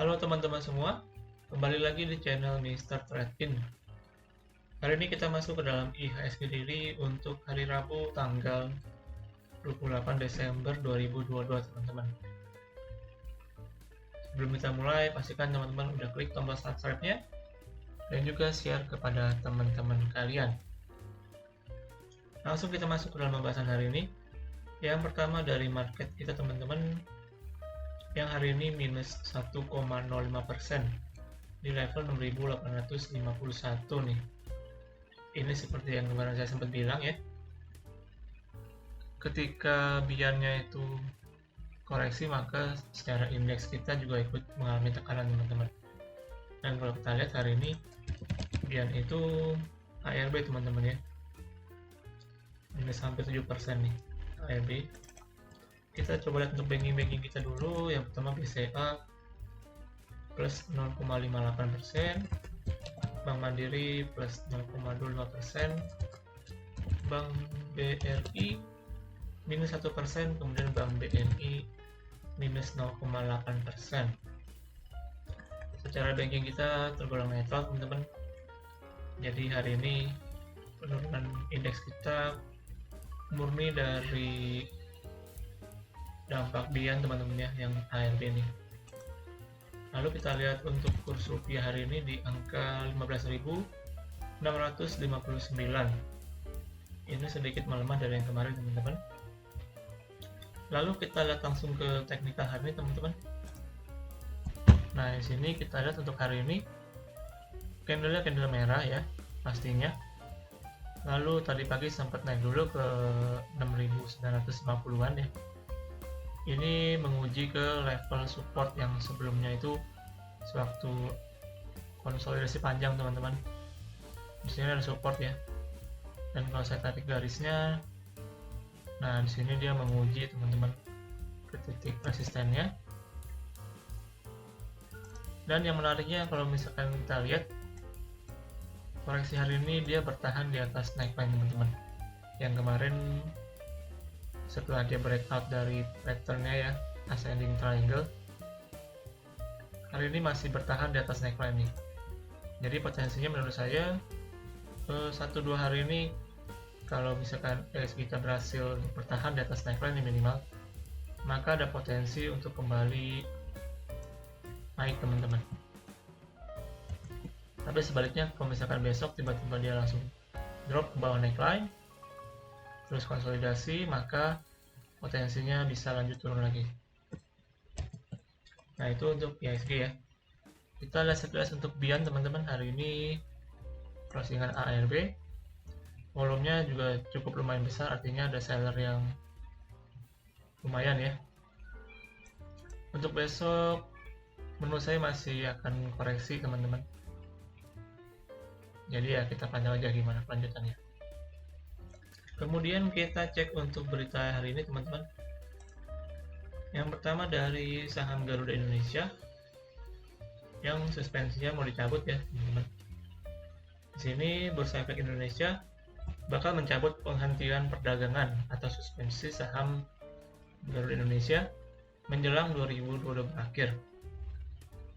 Halo teman-teman semua, kembali lagi di channel Mr. Trading. Hari ini kita masuk ke dalam IHSG Daily untuk hari Rabu tanggal 28 Desember 2022 teman-teman. Sebelum kita mulai, pastikan teman-teman udah klik tombol subscribe-nya dan juga share kepada teman-teman kalian. Langsung kita masuk ke dalam pembahasan hari ini. Yang pertama dari market kita teman-teman, yang hari ini minus 1,05% di level 6.851 nih. Ini seperti yang kemarin saya sempat bilang ya, ketika biarnya itu koreksi maka secara indeks kita juga ikut mengalami tekanan teman-teman. Dan kalau kita lihat hari ini biar itu ARB teman-teman ya, minus hampir 7% nih ARB. Kita coba lihat untuk banking kita dulu. Yang pertama BCA plus 0,58%, Bank Mandiri plus 0,25%, Bank BRI minus 1%, kemudian Bank BNI minus 0,8%. Secara banking kita tergolong netral teman-teman. Jadi hari ini penurunan indeks kita murni dari dampak bian teman-teman ya, yang ARB ini. Lalu kita lihat untuk kurs rupiah hari ini di angka 15.659. Ini sedikit melemah dari yang kemarin teman-teman. Lalu kita lihat langsung ke teknikal hari ini teman-teman. Nah di sini kita lihat untuk hari ini candle-nya candle merah ya pastinya. Lalu tadi pagi sempat naik dulu ke 6.950-an ya. Ini menguji ke level support yang sebelumnya itu sewaktu konsolidasi panjang teman-teman. Di sini ada support ya. Dan kalau saya tarik garisnya, nah di sini dia menguji teman-teman ke titik resistennya. Dan yang menariknya kalau misalkan kita lihat koreksi hari ini dia bertahan di atas neckline teman-teman. Yang kemarin setelah dia breakout dari patternnya ya, ascending triangle, hari ini masih bertahan di atas neckline nih. Jadi potensinya menurut saya 1-2 hari ini kalau misalkan IHSG kita berhasil bertahan di atas neckline nih minimal, maka ada potensi untuk kembali naik teman-teman. Tapi sebaliknya kalau misalkan besok tiba-tiba dia langsung drop ke bawah neckline terus konsolidasi, maka potensinya bisa lanjut turun lagi. Nah itu untuk IHSG ya. Kita lihat sekilas untuk bian teman-teman. Hari ini closingan ARB, volumenya juga cukup lumayan besar, artinya ada seller yang lumayan ya. Untuk besok menurut saya masih akan koreksi teman-teman. Jadi ya kita pantau aja gimana kelanjutannya. Kemudian kita cek untuk berita hari ini teman-teman. Yang pertama dari saham Garuda Indonesia yang suspensinya mau dicabut ya teman-teman. Di sini Bursa Efek Indonesia bakal mencabut penghentian perdagangan atau suspensi saham Garuda Indonesia menjelang 2022 berakhir.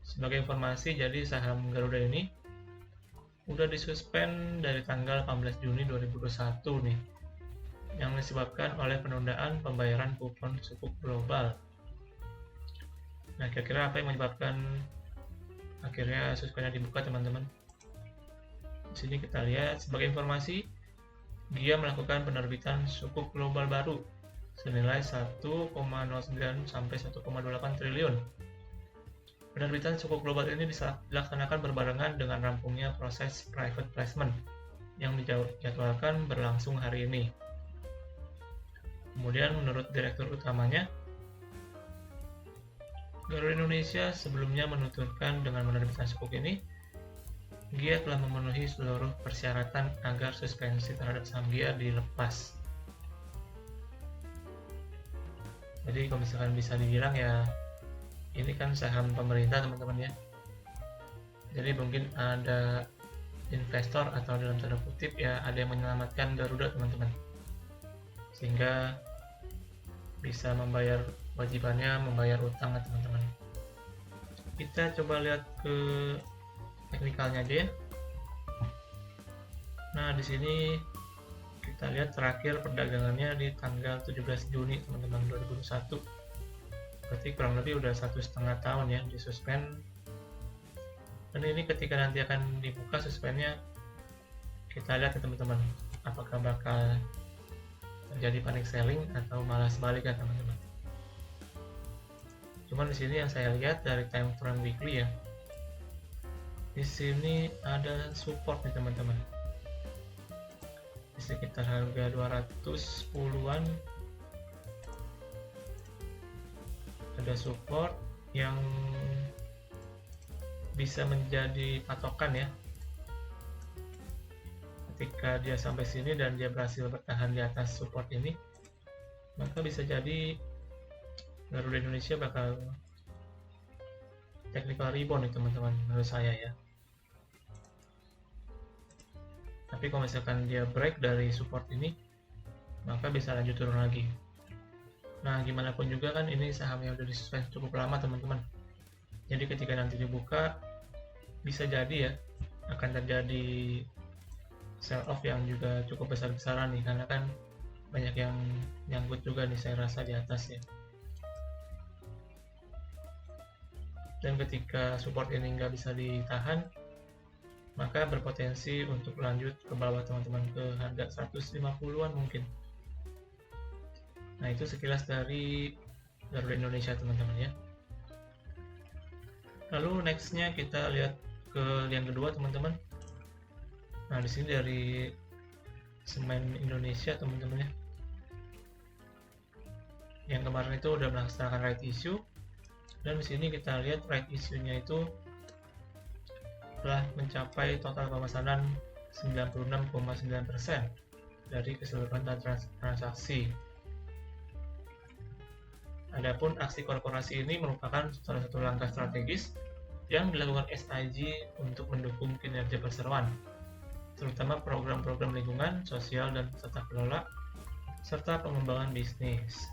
Sebagai informasi, jadi saham Garuda ini udah disuspend dari tanggal 18 Juni 2021 nih, yang disebabkan oleh penundaan pembayaran kupon sukuk global. Nah, kira-kira apa yang menyebabkan akhirnya suspendnya dibuka teman-teman? Di sini kita lihat sebagai informasi, dia melakukan penerbitan sukuk global baru senilai 1,09 sampai 1,28 triliun. Penerbitan sukuk global ini dilaksanakan berbarengan dengan rampungnya proses private placement yang dijadwalkan berlangsung hari ini. Kemudian menurut direktur utamanya, Garuda Indonesia sebelumnya menuturkan dengan menerbitkan sukuk ini, dia telah memenuhi seluruh persyaratan agar suspensi terhadap saham dia dilepas. Jadi kalau misalkan bisa dibilang ya, ini kan saham pemerintah teman-teman ya. Jadi mungkin ada investor atau dalam tanda kutip ya ada yang menyelamatkan Garuda teman-teman, sehingga bisa membayar wajibannya, membayar utang teman-teman. Kita coba lihat ke teknikalnya aja ya. Nah, di sini kita lihat terakhir perdagangannya di tanggal 17 Juni teman-teman 2021. Berarti kurang lebih udah 1,5 tahun ya di suspend. Dan ini ketika nanti akan dibuka suspendnya, kita lihat ya teman-teman, apakah bakal terjadi panic selling atau malah sebaliknya teman-teman. Cuman di sini yang saya lihat dari time frame weekly ya, di sini ada support nih teman-teman, di sekitar harga 210-an ada support yang bisa menjadi patokan ya. Ketika dia sampai sini dan dia berhasil bertahan di atas support ini, maka bisa jadi Garuda Indonesia bakal technical rebound nih teman-teman, menurut saya ya. Tapi kalau misalkan dia break dari support ini, maka bisa lanjut turun lagi. Nah, gimana pun juga kan ini saham yang udah disuspend cukup lama teman-teman. Jadi ketika nanti dibuka, bisa jadi ya akan terjadi sell off yang juga cukup besar-besaran nih, karena kan banyak yang nyangkut juga nih saya rasa di atas ya. Dan ketika support ini nggak bisa ditahan, maka berpotensi untuk lanjut ke bawah teman-teman, ke harga 150-an mungkin. Nah, itu sekilas dari Garuda Indonesia teman-teman ya. Lalu nextnya kita lihat ke yang kedua teman-teman. Nah, di sini dari Semen Indonesia teman-teman ya. Yang kemarin itu udah melaksanakan right issue, dan di sini kita lihat right issue-nya itu telah mencapai total pemesanan 96,9% dari keseluruhan transaksi. Adapun aksi korporasi ini merupakan salah satu langkah strategis yang dilakukan SIG untuk mendukung kinerja perseroan, terutama program-program lingkungan, sosial, dan tata kelola, serta pengembangan bisnis.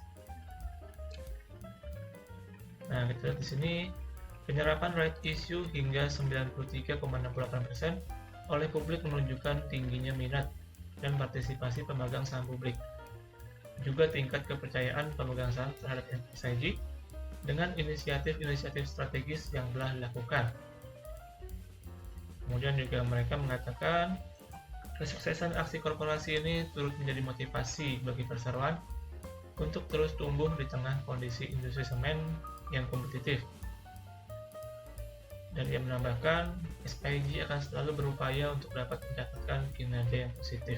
Nah, kita lihat di sini penyerapan right issue hingga 93,68% oleh publik menunjukkan tingginya minat dan partisipasi pemegang saham publik. Juga tingkat kepercayaan pemegang saham terhadap SIG dengan inisiatif-inisiatif strategis yang telah dilakukan. Kemudian juga mereka mengatakan kesuksesan aksi korporasi ini turut menjadi motivasi bagi perseroan untuk terus tumbuh di tengah kondisi industri semen yang kompetitif. Dan ia menambahkan, SIG akan selalu berupaya untuk dapat mencatatkan kinerja yang positif.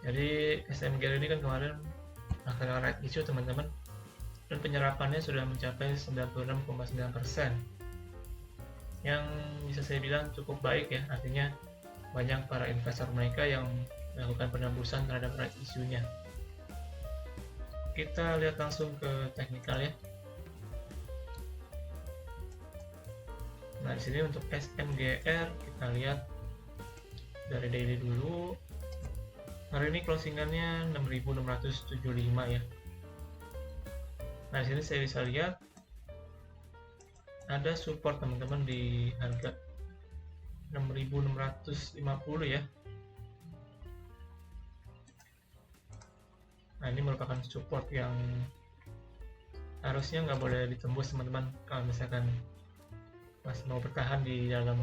Jadi SMG ini kan kemarin melaksanakan right issue teman-teman, dan penyerapannya sudah mencapai 96,9%, yang bisa saya bilang cukup baik ya. Artinya banyak para investor mereka yang melakukan penembusan terhadap right issue-nya. Kita lihat langsung ke teknikal ya. Nah, di sini untuk SMGR kita lihat dari daily dulu. Hari ini closingannya 6.675 ya. Nah, di sini saya bisa lihat ada support teman-teman di harga 6.650 ya. Nah, ini merupakan support yang harusnya nggak boleh ditembus teman-teman kalau misalkan masih mau bertahan di dalam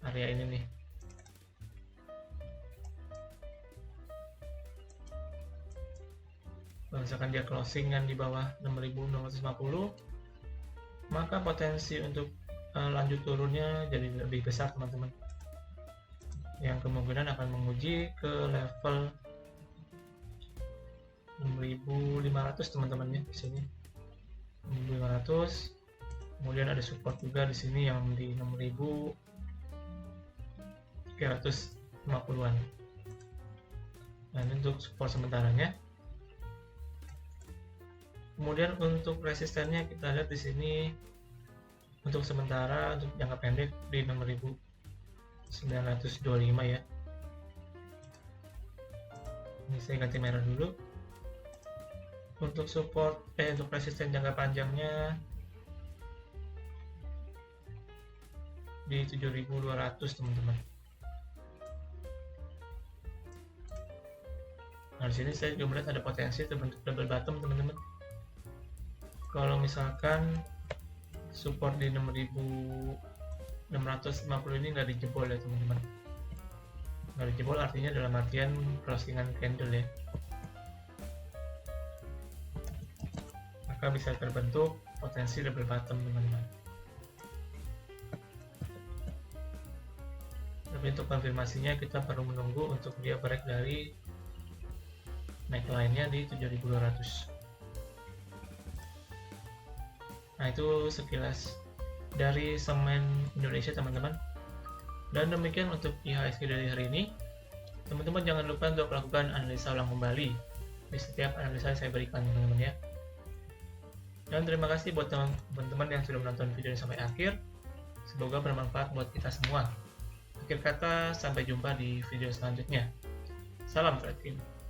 area ini nih. Kalau misalkan dia closingan di bawah 6.650, maka potensi untuk lanjut turunnya jadi lebih besar teman-teman, yang kemungkinan akan menguji ke level 6.500 teman-teman ya. Di sini 6.500, kemudian ada support juga di sini yang di 6.350-an. Nah, ini untuk support sementaranya. Kemudian untuk resistennya kita lihat di sini untuk sementara untuk jangka pendek di 6.925 ya. Ini saya ganti merah dulu. Untuk support untuk resisten jangka panjangnya di 7200 teman-teman. Nah, di sini saya juga melihat ada potensi terbentuk double bottom teman-teman. Kalau misalkan support di 6650 ini nggak dijebol ya teman-teman. Nggak dijebol artinya dalam artian crossingan candle ya, maka bisa terbentuk potensi double bottom teman-teman. Tapi untuk konfirmasinya kita perlu menunggu untuk dia break dari neckline-nya di 7200. Nah, itu sekilas dari semen Indonesia teman-teman. Dan demikian untuk IHSG dari hari ini. Teman-teman jangan lupa untuk lakukan analisa ulang kembali di setiap analisa yang saya berikan teman-teman ya. Dan terima kasih buat teman-teman yang sudah menonton video ini sampai akhir. Semoga bermanfaat buat kita semua. Akhir kata, sampai jumpa di video selanjutnya. Salam trading.